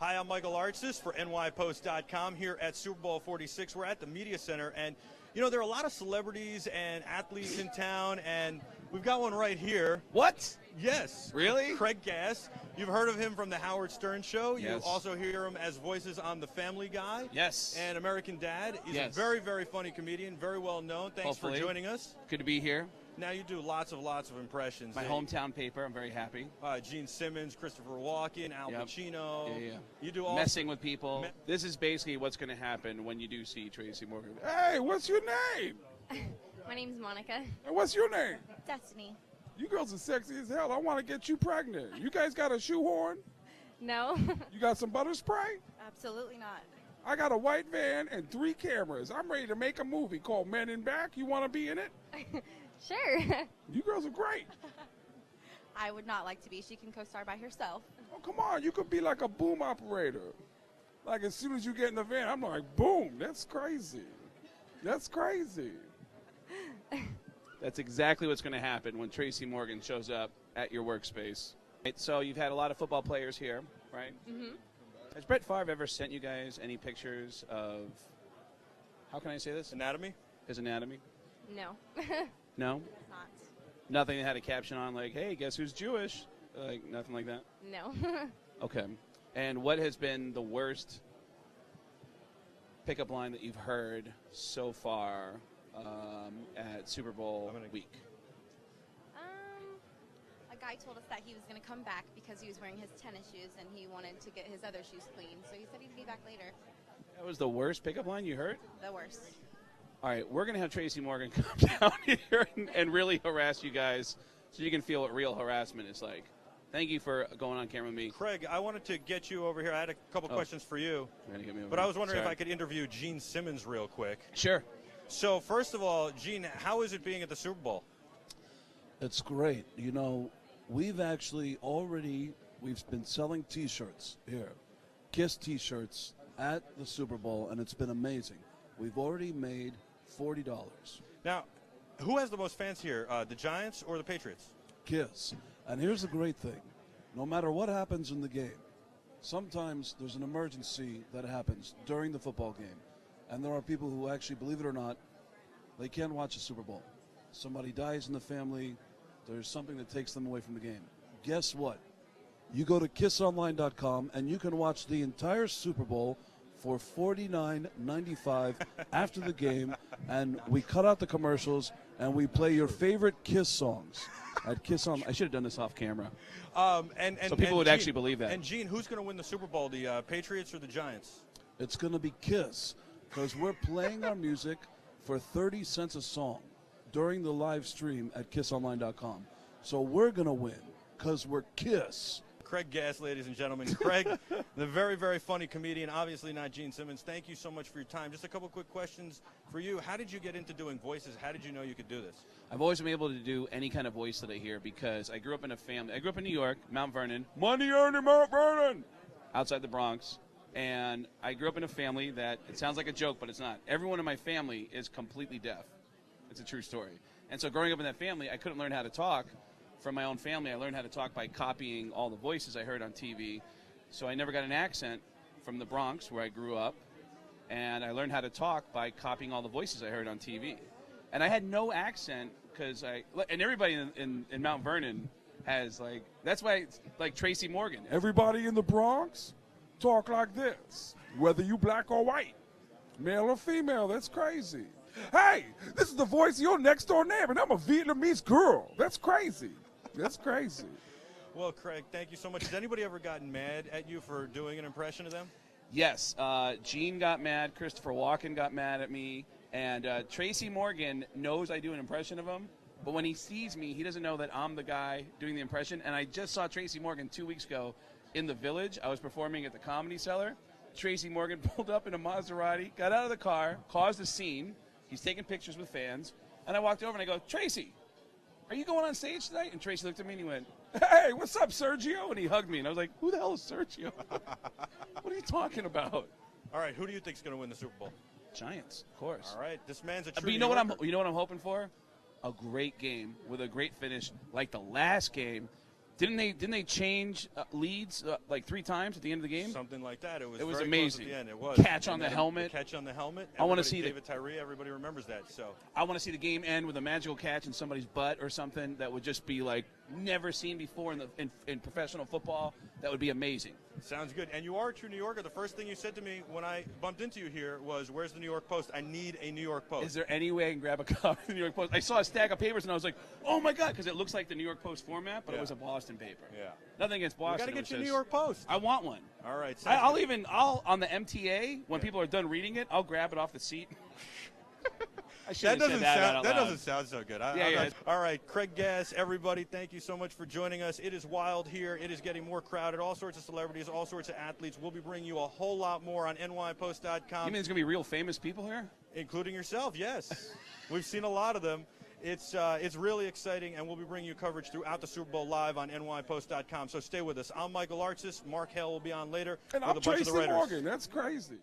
Hi, I'm Michael Artsis for NYPost.com here at Super Bowl 46. We're at the Media Center, and, you know, there are a lot of celebrities and athletes in town, and we've got one right here. What? Yes. Really? Craig Gass. You've heard of him from The Howard Stern Show. Yes. You also hear him as voices on The Family Guy. Yes. And American Dad. He's a very, very funny comedian, very well known. Thanks for joining us. Good to be here. Now you do lots of impressions. My hometown paper. I'm very happy. Gene Simmons, Christopher Walken, Al Pacino. Yeah. You do all messing with people. This is basically what's going to happen when you do see Tracy Morgan. Hey, what's your name? My name's Monica. And what's your name? Destiny. You girls are sexy as hell. I want to get you pregnant. You guys got a shoehorn? No. You got some butter spray? Absolutely not. I got a white van and 3 cameras. I'm ready to make a movie called Men in Back. You want to be in it? Sure. You girls are great. I would not like to be. She can co-star by herself. Oh, come on. You could be like a boom operator. Like as soon as you get in the van, I'm like, boom. That's crazy. That's crazy. That's exactly what's going to happen when Tracy Morgan shows up at your workspace. Right, so you've had a lot of football players here, right? Mm-hmm. Has Brett Favre ever sent you guys any pictures of, how can I say this? Anatomy? His anatomy? No. No? Not. Nothing that had a caption on like, hey, guess who's Jewish? Like, nothing like that? No. Okay. And what has been the worst pickup line that you've heard so far at Super Bowl week? A guy told us that he was going to come back because he was wearing his tennis shoes and he wanted to get his other shoes clean. So he said he'd be back later. That was the worst pickup line you heard? The worst. All right, we're going to have Tracy Morgan come down here and really harass you guys so you can feel what real harassment is like. Thank you for going on camera with me. Craig, I wanted to get you over here. I had a couple questions for you. But I was wondering if I could interview Gene Simmons real quick. Sure. So, first of all, Gene, how is it being at the Super Bowl? It's great. You know, we've been selling T-shirts here, KISS T-shirts at the Super Bowl, and it's been amazing. We've already made $40. Now, who has the most fans here, the Giants or the Patriots? KISS. And here's the great thing. No matter what happens in the game, sometimes there's an emergency that happens during the football game. And there are people who actually, believe it or not, they can't watch the Super Bowl. Somebody dies in the family. There's something that takes them away from the game. Guess what? You go to kissonline.com and you can watch the entire Super Bowl for $49.95 after the game, and we cut out the commercials and we play your favorite KISS songs at Kiss On. I should have done this off camera. So people would actually believe that. And Gene, who's going to win the Super Bowl, the Patriots or the Giants? It's going to be KISS, because we're playing our music for 30 cents a song during the live stream at kissonline.com. So we're going to win because we're KISS. Craig Gass, ladies and gentlemen. Craig, the very, very funny comedian, obviously not Gene Simmons. Thank you so much for your time. Just a couple quick questions for you. How did you get into doing voices? How did you know you could do this? I've always been able to do any kind of voice that I hear because I grew up in a family. I grew up in New York, Mount Vernon. Money earned in Mount Vernon! Outside the Bronx. And I grew up in a family that, it sounds like a joke, but it's not. Everyone in my family is completely deaf. It's a true story. And so growing up in that family, I couldn't learn how to talk from my own family. I learned how to talk by copying all the voices I heard on TV. So I never got an accent from the Bronx, where I grew up. And I learned how to talk by copying all the voices I heard on TV. And I had no accent because and everybody in Mount Vernon has, like, that's why it's like Tracy Morgan. Everybody in the Bronx talk like this, whether you black or white, male or female. That's crazy. Hey, this is the voice of your next door neighbor, and I'm a Vietnamese girl. That's crazy. That's crazy. Well, Craig, thank you so much. Has anybody ever gotten mad at you for doing an impression of them? Yes. Gene got mad. Christopher Walken got mad at me. And Tracy Morgan knows I do an impression of him. But when he sees me, he doesn't know that I'm the guy doing the impression. And I just saw Tracy Morgan 2 weeks ago in the Village. I was performing at the Comedy Cellar. Tracy Morgan pulled up in a Maserati, got out of the car, caused a scene. He's taking pictures with fans. And I walked over and I go, Tracy, are you going on stage tonight? And Tracy looked at me and he went, hey, what's up, Sergio? And he hugged me. And I was like, who the hell is Sergio? What are you talking about? All right, who do you think is going to win the Super Bowl? Giants, of course. All right, this man's a true But you know what I'm hoping for? A great game with a great finish, like the last game Didn't they change leads like 3 times at the end of the game? Something like that. It was It was very amazing. close at the end. It was. Catch on And the then helmet. The catch on the helmet. I wanna Everybody- see the- David Tyree. Everybody remembers that. So I want to see the game end with a magical catch in somebody's butt or something that would just be like never seen before in professional football. That would be amazing. sounds good. And you are a true New Yorker. The first thing you said to me when I bumped into you here was, "Where's the New York Post? I need a New York Post." Is there any way I can grab a copy of the New York Post? I saw a stack of papers and I was like, oh my God, because it looks like the New York Post format, but Yeah. it was a Boston paper. Yeah. Nothing against You Boston. got to it get was your New just- York Post. I want one. All right. sounds I'll good. even on the MTA when people are done reading it, I'll grab it off the seat. I should That have said doesn't that sound. out That loud. doesn't sound so good. Yeah, I'm yeah. not- all right, Craig Gass, everybody, thank you so much for joining us. It is wild here. It is getting more crowded. All sorts of celebrities, all sorts of athletes. We'll be bringing you a whole lot more on NYPost.com, You mean there's gonna be real famous people here? including yourself. Yes, we've seen a lot of them. It's really exciting, and we'll be bringing you coverage throughout the Super Bowl live on NYPost.com. So stay with us. I'm Michael Artsis. Mark Hale will be on later And with I'm a bunch of Tracy the Raiders. Morgan. That's crazy.